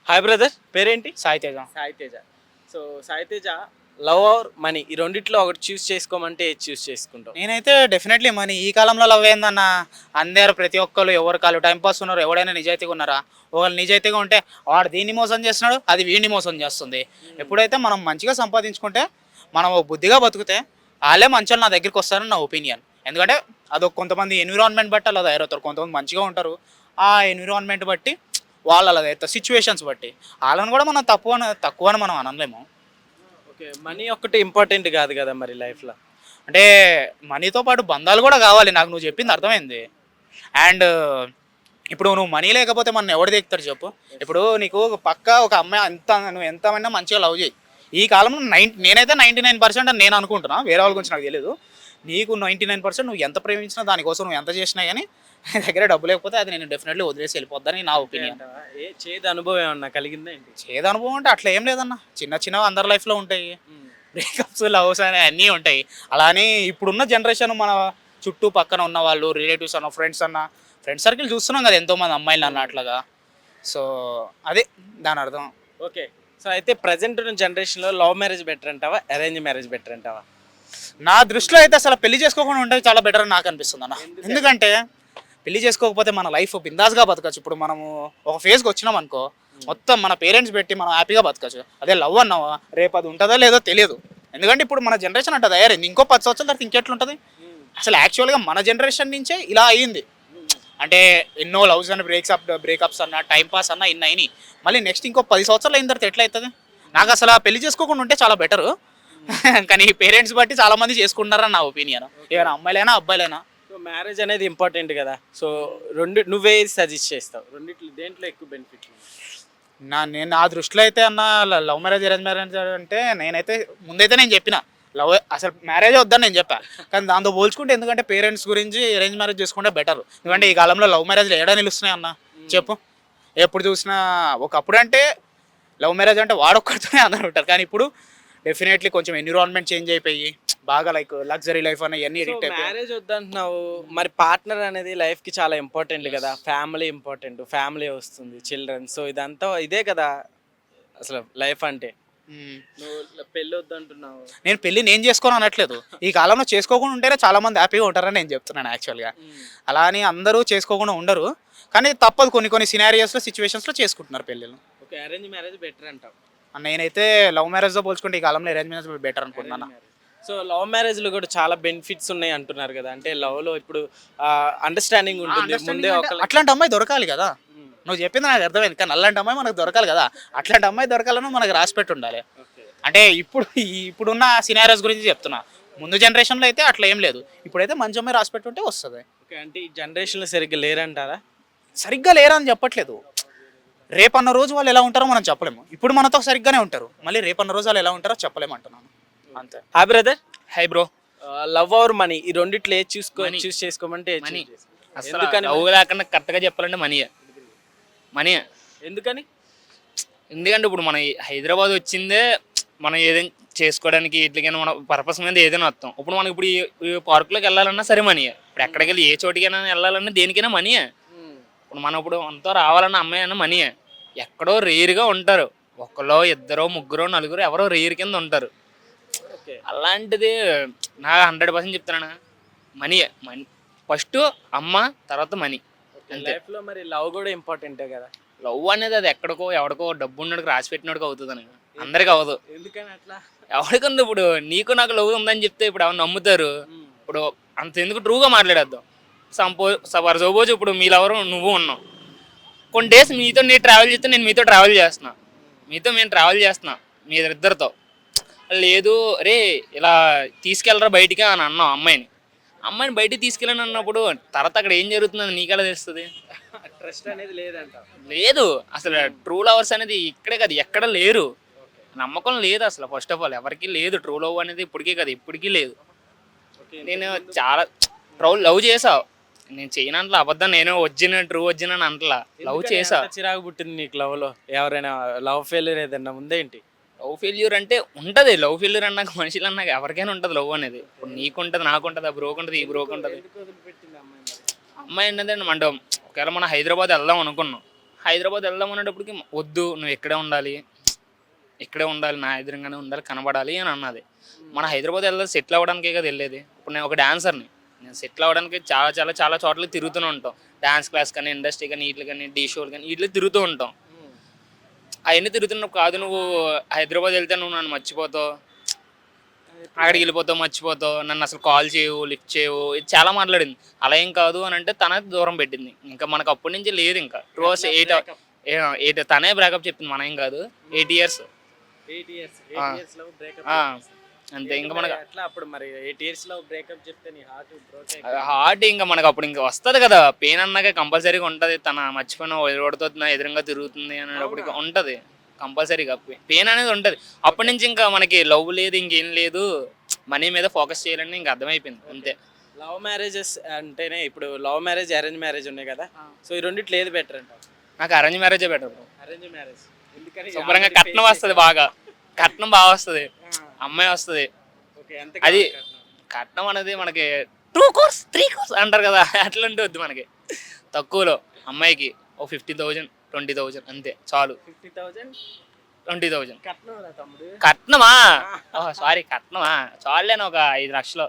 Hi brother, పేరేంటి? Sai Teja. Sai Teja. So Sai Teja, love or money ఈ రెండిట్లో ఒకటి చూస్ చేసుకోమంటే ఏది చూస్ చేసుకుంటావు? నేనైతే డెఫినెట్లీ మనీ. ఈ కాలంలో లవ్ ఏందన్న, అందరు ప్రతి ఒక్కరు ఎవరు కాళ్ళు టైంపాస్ ఉన్నారు, ఎవడైనా నిజాయితీగా ఉన్నారా? ఒకళ్ళు నిజాయితీగా ఉంటే వాడు దీన్ని మోసం చేస్తున్నాడు, అది వీడిని మోసం చేస్తుంది. ఎప్పుడైతే మనం మంచిగా సంపాదించుకుంటే, మనం బుద్ధిగా బతికితే వాళ్ళే మంచోళ్ళు నా దగ్గరికి వస్తారని నా ఒపీనియన్. ఎందుకంటే అదొక కొంతమంది ఎన్విరాన్మెంట్ బట్టి అలా తయారవుతారు. కొంతమంది మంచిగా ఉంటారు, ఆ ఎన్విరాన్మెంట్ బట్టి వాళ్ళు అలా తయారవుతారు, సిచ్యువేషన్స్ బట్టి. వాళ్ళని కూడా మనం తక్కువ అని మనం అనలేము. ఓకే, మనీ ఒక్కటి ఇంపార్టెంట్ కాదు కదా మరి లైఫ్లో? అంటే మనీతో పాటు బంధాలు కూడా కావాలి, నాకు నువ్వు చెప్పింది అర్థమైంది. అండ్ ఇప్పుడు నువ్వు మనీ లేకపోతే మన ఎవడు దిగుతాడు చెప్పు? ఇప్పుడు నీకు పక్కా ఒక అమ్మాయి నువ్వు ఎంతమైనా మంచిగా లవ్ చేయి. ఈ కాలంలో నేనైతే 99% అని నేను అనుకుంటున్నా, వేరే వాళ్ళ గురించి నాకు తెలియదు. నీకు 99% నువ్వు ఎంత ప్రేమించినా, దానికోసం నువ్వు ఎంత చేసినా కానీ నీ దగ్గర డబ్బు లేకపోతే అది నేను డెఫినెట్లీ వదిలేసి వెళ్ళిపోద్దని నా ఒపీనియన్. ఏ చేదు అనుభవం ఏమన్నా కలిగిందా ఏంటి? చేదు అనుభవం అంటే అట్లా ఏం లేదన్న, చిన్న అందరి లైఫ్లో ఉంటాయి. బ్రేకప్స్, లవ్స్ అని అన్నీ ఉంటాయి. అలానే ఇప్పుడున్న జనరేషన్ మన చుట్టూ పక్కన ఉన్న వాళ్ళు, రిలేటివ్స్ అన్న, ఫ్రెండ్స్ సర్కిల్ చూస్తున్నాం కదా ఎంతోమంది అమ్మాయిలు అన్న అట్లాగా. సో అదే దాని అర్థం. ఓకే, సో అయితే ప్రజెంట్ ఉన్న జనరేషన్లో లవ్ మ్యారేజ్ బెటర్ అంటావా, అరేంజ్ మ్యారేజ్ బెటర్ అంటావా? నా దృష్టిలో అయితే అసలు పెళ్లి చేసుకోకుండా ఉంటే చాలా బెటర్ అని నాకు అనిపిస్తుంది అన్న. ఎందుకంటే పెళ్లి చేసుకోకపోతే మన లైఫ్ బిందాస్గా బతకచ్చు. ఇప్పుడు మనము ఒక ఫేజ్కి వచ్చినాం అనుకో, మొత్తం మన పేరెంట్స్ పెట్టి మనం హ్యాపీగా బతకచ్చు. అదే లవ్ అన్నావా, రేపు అది ఉంటుందో లేదో తెలియదు. ఎందుకంటే ఇప్పుడు మన జనరేషన్ అంటే తయారైంది. ఇంకో 10 సంవత్సరాల తర్వాత ఇంకెట్లుంటుంది? అసలు యాక్చువల్గా మన జనరేషన్ నుంచే ఇలా అయ్యింది. అంటే ఎన్నో లవ్స్ అని బ్రేకప్స్ అన్న, టైంపాస్ అన్న ఇన్ని అయినాయి. మళ్ళీ నెక్స్ట్ ఇంకో 10 సంవత్సరాలు అయిన తర్వాత ఎట్లా అవుతుంది? నాకు అసలు ఆ పెళ్లి చేసుకోకుండా ఉంటే చాలా బెటరు. కానీ పేరెంట్స్ బట్టి చాలా మంది చేసుకుంటారని నా ఒపీనియన్. ఏమైనా అమ్మాయిలైనా అబ్బాయిలైనా. సో మ్యారేజ్ అనేది ఇంపార్టెంట్ కదా. సో నువ్వే సజెస్ట్ చేస్తావు, రెండిట్లో దేంట్లో ఎక్కువ బెనిఫిట్? నేను నా దృష్టిలో అయితే అన్న, లవ్ మ్యారేజ్, అరేంజ్ మ్యారేజ్ అంటే నేనైతే ముందైతే నేను చెప్పిన లవ్ అసలు మ్యారేజే వద్దని నేను చెప్పా. కానీ దాంతో పోల్చుకుంటే, ఎందుకంటే పేరెంట్స్ గురించి అరేంజ్ మ్యారేజ్ చేసుకుంటే బెటర్. ఎందుకంటే ఈ కాలంలో లవ్ మ్యారేజ్లు ఏడా నిలుస్తున్నాయి అన్న చెప్పు? ఎప్పుడు చూసినా ఒకప్పుడు అంటే లవ్ మ్యారేజ్ అంటే వాడొక్కడితోనే అందరూ ఉంటారు. కానీ ఇప్పుడు డెఫినెట్లీ కొంచెం ఎన్విరాన్మెంట్ చేంజ్ అయిపోయి బాగా లైక్ లగ్జరీ లైఫ్ అని ఇవన్నీ ఎడిక్ట్ అయిపోయి. మ్యారేజ్ వద్దంటున్నావు, మరి పార్ట్నర్ అనేది లైఫ్కి చాలా ఇంపార్టెంట్ కదా. ఫ్యామిలీ ఇంపార్టెంట్, ఫ్యామిలీ వస్తుంది, చిల్డ్రన్. సో ఇదంతా ఇదే కదా అసలు లైఫ్ అంటే. నువ్వు పెళ్ళి వద్దంటున్నావు. నేను పెళ్ళి నేను చేసుకోను అనట్లేదు. ఈ కాలంలో చేసుకోకుండా ఉంటేనే చాలా మంది హ్యాపీగా ఉంటారని నేను చెప్తున్నాను యాక్చువల్గా. అలా అని అందరూ చేసుకోకుండా ఉండరు, కానీ తప్పదు, కొన్ని సినారియోస్లో, సిచ్యువేషన్స్లో చేసుకుంటున్నారు పెళ్ళిళ్ళు. ఓకే, అరేంజ్ మ్యారేజ్ బెటర్ అంటావు? నేనైతే లవ్ మ్యారేజ్తో పోల్చుకుంటే ఈ కాలంలో అరేంజ్ మ్యారేజ్ బెటర్ అనుకుంటున్నాను. సో లవ్ మ్యారేజ్లో కూడా చాలా బెనిఫిట్స్ ఉన్నాయి అంటున్నారు కదా. అంటే లవ్లో ఇప్పుడు అండర్స్టాండింగ్ ఉంటుంది ముందే. అట్లాంటి అమ్మాయి దొరకాలి కదా. నువ్వు చెప్పింది నాకు అర్థమైంది, కానీ అలాంటి అమ్మాయి మనకు దొరకాలి కదా. అట్లాంటి అమ్మాయి దొరకాలని మనకు రాసిపెట్టి ఉండాలి. అంటే ఇప్పుడున్న సినారియోస్ గురించి చెప్తున్నా. ముందు జనరేషన్లో అయితే అట్లా ఏం లేదు. ఇప్పుడైతే మంచి అమ్మాయి రాసిపెట్టి ఉంటే వస్తుంది. ఓకే, అంటే ఈ జనరేషన్లో సరిగ్గా లేరంటారా? సరిగ్గా లేరని చెప్పట్లేదు. రేపన్న రోజు వాళ్ళు ఎలా ఉంటారో మనం చెప్పలేము. ఇప్పుడు మనతో సరిగ్గానే ఉంటారు, మళ్ళీ రేపన్న రోజు వాళ్ళు ఎలా ఉంటారో చెప్పలేము అంటున్నాను అంతే. Hi brother. Hi bro. Love or money ఈ రెండిట్లో ఏది చూస్ చేసుకోమంటే ఎందుకని లవ్ లేకుండా కరెక్ట్గా చెప్పాలంటే మనీ. ఎందుకని? ఎందుకంటే ఇప్పుడు మన హైదరాబాద్ వచ్చిందే మనం ఏదైనా చేసుకోవడానికి, ఇట్లకైనా మన పర్పస్ మీద ఏదైనా వస్తాం. ఇప్పుడు మనకి ఇప్పుడు ఈ పార్కులోకి వెళ్ళాలన్నా సరే మనీ. ఇప్పుడు ఎక్కడికి వెళ్ళి ఏ చోటికైనా వెళ్ళాలన్నా దేనికైనా మనీ. ఇప్పుడు మనం ఇప్పుడు అంతా రావాలన్న అమ్మాయి అన్న మనీ. ఎక్కడో రేరుగా ఉంటారు, ఒకరో ఇద్దరో ముగ్గురో నలుగురు ఎవరో రేరు కింద ఉంటారు. అలాంటిది నా 100% చెప్తున్నాను, మనీ ఫస్ట్, అమ్మ తర్వాత మనీ. లైఫ్లో మరి లవ్ కూడా ఇంపార్టెంటే కదా. లవ్ అనేది అది ఎక్కడికో ఎవడికో డబ్బు ఉన్నోడికి రాసి పెట్టినోడికి అవుతుంది అని, అందరికి అవ్వదు. ఎందుకని అట్లా? ఎవరికంది ఇప్పుడు నీకు నాకు లవ్ ఉందని చెప్తే ఇప్పుడు ఎవరు నమ్ముతారు? ఇప్పుడు అంత ఎందుకు ట్రూగా మాట్లాడేద్దాం. సపోజ్ ఇప్పుడు మీరెవరు నువ్వు ఉన్నావు, కొన్ని డేస్ మీతో నేను ట్రావెల్ చేస్తే నేను మీతో ట్రావెల్ చేస్తున్నా, మేము ట్రావెల్ చేస్తున్నా మీ ఇద్దరితో. లేదు రే ఇలా తీసుకెళ్ళరా బయటికి అని అన్నావు అమ్మాయిని బయటికి తీసుకెళ్ళని అన్నప్పుడు తర్వాత అక్కడ ఏం జరుగుతుందని నీకెలా తెలుస్తుంది? ట్రస్ట్ అనేది లేదంట. లేదు అసలు. ట్రూ లవర్స్ అనేది ఇక్కడే కదా, ఎక్కడ లేరు. నమ్మకం లేదు అసలు. ఫస్ట్ ఆఫ్ ఆల్ ఎవరికి లేదు ట్రూ లవ్ అనేది. ఇప్పటికీ కదా, ఇప్పటికీ లేదు. నేను చాలా లవ్ చేసావు, నేను చేయనంటలా అబద్ధం, నేను ట్రూ వచ్చిన అంటలా, లవ్ చేసా. చిరాకు పుట్టింది నీకు లవ్లో? ఎవరైనా లవ్ ఫెయిల్యూర్ ఏదన్నా ఉందేంటి? లవ్ ఫెయిల్యూర్ అంటే ఉంటుంది. లవ్ ఫెయిల్యూర్ అన్నాక మనుషులు అన్నాక ఎవరికైనా ఉంటుంది లవ్ అనేది. ఇప్పుడు నీకు ఉంటుంది, నాకు ఉంటుంది, ఆ బ్రోక్ ఉంటుంది, ఈ బ్రోక్ ఉంటుంది. అమ్మాయి ఏంటంటే అంటే ఒకవేళ మనం హైదరాబాద్ వెళ్దాం అనుకున్నాం, హైదరాబాద్ వెళ్దాం అనేటప్పటికి వద్దు, నువ్వు ఇక్కడే ఉండాలి, నా ఎదురుగానే ఉండాలి, కనబడాలి అని అన్నది. మన హైదరాబాద్ వెళ్ళాలి సెటిల్ అవ్వడానికే కదా వెళ్ళేది. ఇప్పుడు నేను ఒక డాన్సర్ని, నేను సెటిల్ అవ్వడానికి చాలా చాలా చాలా చోట్ల తిరుగుతూనే ఉంటాం. డాన్స్ క్లాస్ కానీ, ఇండస్ట్రీ కానీ, వీటికి కానీ, డీ షోలు కానీ, వీటిలో తిరుగుతూ ఉంటాం. అవన్నీ తిరుగుతున్నప్పుడు కాదు, నువ్వు హైదరాబాద్ వెళ్తే నువ్వు నన్ను మర్చిపోతావు, అక్కడికి వెళ్ళిపోతావు, మర్చిపోతావు, నన్ను అసలు కాల్ చేయవు, లిఫ్ట్ చేయవు, ఇది చాలా మాట్లాడింది. అలా ఏం కాదు అని అంటే తనే దూరం పెట్టింది. ఇంకా మనకు అప్పటి నుంచి లేదు. ఇంకా రోజు 8 తనే బ్రేకప్ చెప్పింది, మనం ఏం కాదు. 8 years. 8 years లో బ్రేకప్ అంతే. ఇంకా మనకు అట్లా అప్పుడు మరి 8 years లో బ్రేకప్ చెప్తే నీ హార్ట్ ఇంకా మనకు అప్పుడు ఇంకా వస్తుంది కదా, పెయిన్ అన్నాక కంపల్సరీగా ఉంటుంది. తన మర్చిపోయిన ఓడిపోతున్నా ఎదురుగా తిరుగుతుంది అనేటప్పుడు ఉంటుంది కంపల్సరీగా పెయిన్ అనేది ఉంటుంది. అప్పటి నుంచి ఇంకా మనకి లవ్ లేదు, ఇంకేం లేదు, మనీ మీద ఫోకస్ చేయాలని ఇంకా అర్థమైపోయింది అంతే. లవ్ మ్యారేజెస్ అంటేనే ఇప్పుడు లవ్ మ్యారేజ్, అరేంజ్ మ్యారేజ్ ఉన్నాయి కదా, సో ఈ రెండిట్లో ఏది బెటర్ అంటావు? నాకు అరేంజ్ మ్యారేజే బెటర్. అరేంజ్ మ్యారేజ్ ఎందుకని? శుభ్రంగా కట్నం వస్తుంది, బాగా కట్నం బాగా వస్తుంది, అమ్మాయి వస్తుంది. అది కట్నం అనేది మనకి 2 crores 3 crores అంటారు కదా, అట్లాంటి వద్దు మనకి. తక్కువలో అమ్మాయికి ఓ 50,000 20,000 అంతే చాలు. 50,000 20,000 కట్నమా? సారీ కట్నమా చాలులేను, ఒక 5 లక్షలు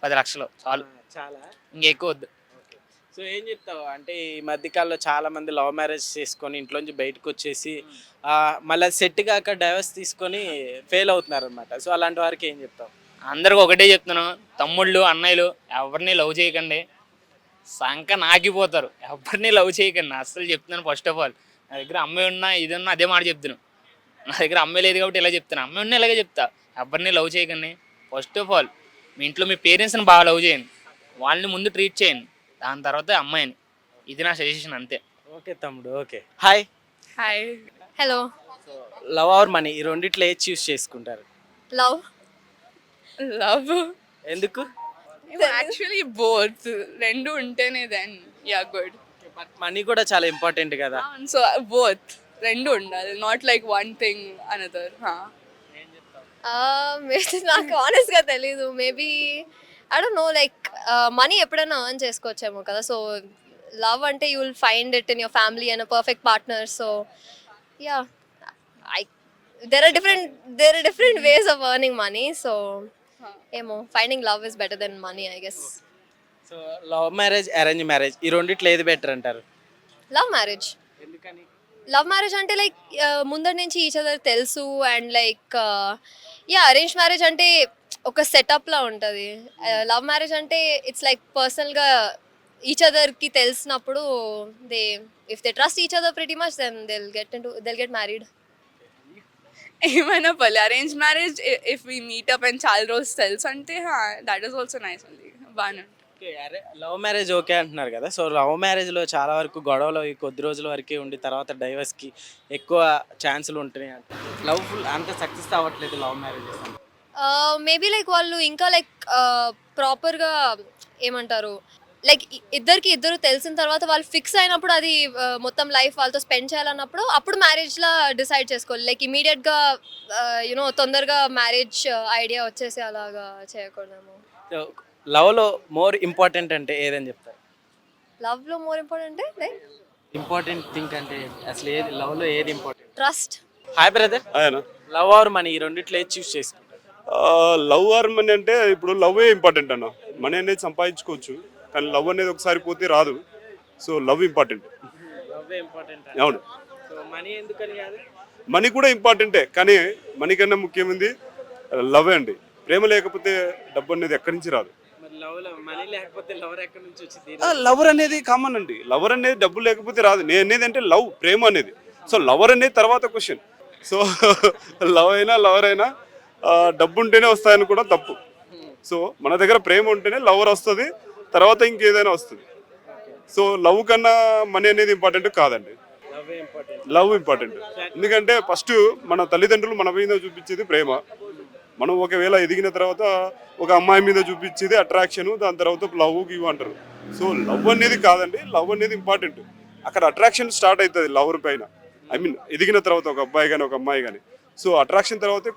10 లక్షలు చాలు, చాలా ఇంకెక్కువ వద్దు. సో ఏం చెప్తావు అంటే ఈ మధ్యకాలంలో చాలా మంది లవ్ మ్యారేజ్ చేసుకొని ఇంట్లోంచి బయటకు వచ్చేసి మళ్ళీ సెట్ కాక డైవర్స్ తీసుకొని ఫెయిల్ అవుతున్నారు అనమాట. సో అలాంటి వారికి ఏం చెప్తావు? అందరికి ఒకటే చెప్తున్నాను, తమ్ముళ్ళు అన్నయ్యలు ఎవరిని లవ్ చేయకండి, సంక నాకిపోతారు. ఎవరిని లవ్ చేయకండి అస్సలు చెప్తున్నాను. ఫస్ట్ ఆఫ్ ఆల్ నా దగ్గర అమ్మాయి ఉన్నా ఇది ఉన్నా అదే మాట చెప్తున్నాను. నా దగ్గర అమ్మాయి లేదు కాబట్టి ఇలా చెప్తాను, అమ్మాయి ఉన్నా ఇలాగే చెప్తా. ఎవరిని లవ్ చేయకండి. ఫస్ట్ ఆఫ్ ఆల్ మీ ఇంట్లో మీ పేరెంట్స్ని బాగా లవ్ చేయండి, వాళ్ళని ముందు ట్రీట్ చేయండి, దాని తర్వాత అమ్మాయిని. ఇది నా సజెషన్ అంతే. ఓకే తమ్ముడు, okay. Hi. Hi. Hello. Love or money, ఈ రెండిట్లో ఏది చూస్ చేసుకుంటారు? లవ్. ఎందుకు? యాక్చువల్లీ బోత్, రెండు ఉంటేనే then yeah good. But money కూడా చాలా ఇంపార్టెంట్ కదా. సో బోత్ రెండు ఉండాలి, not like one thing another. నాకు ఆనెస్ట్గా తెలీదు. Maybe I don't know, like money ఎప్పుడైనా ఎర్న్ చేసుకోవచ్చేమో కదా. సో లవ్ అంటే you will find it in your family and a perfect partner. So yeah, there are different ways of earning money. So ఏమో, finding love is better than money I guess. So love marriage, arrange marriage ఈ రెండిట్లో ఏది better అంటారు? Love marriage. ఎందుకని? Love marriage అంటే like ముందర నుంచి each other తెలుసు, and like yeah, arrange marriage అంటే ఒక సెటప్లా ఉంటుంది. లవ్ మ్యారేజ్ అంటే ఇట్స్ లైక్ పర్సనల్గా ఈచ్ అదర్కి తెలిసినప్పుడు if they trust each other pretty much then they'll get married. ఏమైనా పర్లే. Arrange marriage if we meet up and చాలా రోజు తెలుసు అంటే దట్ ఈస్ ఆల్సో నైస్ అండి, బాగానే ఉంటుంది. ఓకే. అరే లవ్ మ్యారేజ్ ఓకే అంటున్నారు కదా, సో లవ్ మ్యారేజ్లో చాలా వరకు గొడవలు ఈ కొద్ది రోజుల వరకే ఉండి తర్వాత డైవర్స్కి ఎక్కువ ఛాన్సులు ఉంటున్నాయి అంటే లవ్ ఫుల్ అంత సక్సెస్ అవ్వట్లేదు లవ్ మ్యారేజెస్. మేబీ లైక్ వాళ్ళు ఇంకా లైక్ ప్రాపర్గా ఏమంటారు, లైక్ ఇద్దరు తెలిసిన తర్వాత వాళ్ళు ఫిక్స్ అయినప్పుడు అది మొత్తం లైఫ్ వాళ్ళతో స్పెండ్ చేయాలన్నప్పుడు అప్పుడు మ్యారేజ్లా డిసైడ్ చేసుకోవాలి. లైక్ ఇమీడియట్గా యూనో తొందరగా మ్యారేజ్ ఐడియా వచ్చేసి అలాగా చేయకూడదేమో. లవ్లో మోర్ ఇంపార్టెంట్ అంటే ఏదని చెప్తారు? లవ్లో more important like important thing అంటే అసలు ఏది లవ్లో ఏది ఇంపార్టెంట్? ట్రస్ట్. Hi brother. ఆయన లవ్ ఆర్ మనీ ఈ రెండిట్లో ఏది చూస్ చేసుకుంటారు? లవ్ ఆర్ మనీ అంటే ఇప్పుడు లవ్వే ఇంపార్టెంట్ అన్న. మనీ అనేది సంపాదించుకోవచ్చు కానీ లవ్ అనేది ఒకసారి పోతే రాదు. So love important. Love important. అవును. సో మనీ ఎందుకని కాదు? మనీ కూడా ఇంపార్టెంటే కానీ మనీ కన్నా ముఖ్యమైనది లవ్ అండి. ప్రేమ లేకపోతే డబ్బు అనేది ఎక్కడి నుంచి రాదు. మరి లవ్లో మనీ లేకపోతే లవర్ ఎక్కడి నుంచి వచ్చింది? లవర్ అనేది కామన్ అండి. లవర్ అనేది డబ్బు లేకపోతే రాదు. నేను అనేది అంటే లవ్, ప్రేమ అనేది. సో లవర్ అనేది తర్వాత క్వశ్చన్. సో లవ్ అయినా లవర్ అయినా డబ్బు ఉంటేనే వస్తాయని కూడా తప్పు. సో మన దగ్గర ప్రేమ ఉంటేనే లవర్ వస్తుంది, తర్వాత ఇంకేదైనా వస్తుంది. సో లవ్ కన్నా మనీ అనేది ఇంపార్టెంట్ కాదండి. Love important. ఎందుకంటే ఫస్ట్ మన తల్లిదండ్రులు మన మీద చూపించేది ప్రేమ. మనం ఒకవేళ ఎదిగిన తర్వాత ఒక అమ్మాయి మీద చూపించేది అట్రాక్షన్, దాని తర్వాత లవ్ గివ్ అంటారు. సో లవ్ అనేది కాదండి, లవ్ అనేది ఇంపార్టెంట్. అక్కడ అట్రాక్షన్ స్టార్ట్ అవుతుంది లవర్ పైన. ఐ మీన్ ఎదిగిన తర్వాత ఒక అబ్బాయి కానీ ఒక అమ్మాయి కానీ. సో అట్రాక్షన్ తర్వాత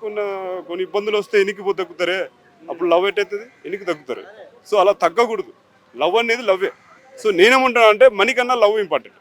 కొన్ని ఇబ్బందులు వస్తే ఎనికి తగ్గుతారే, అప్పుడు లవ్ ఎట్టవుతుంది, ఎనికి తగ్గుతారు. సో అలా తగ్గకూడదు. లవ్ అనేది లవ్వే. సో నేనేమంటున్నా అంటే మనీ కన్నా లవ్ ఇంపార్టెంట్.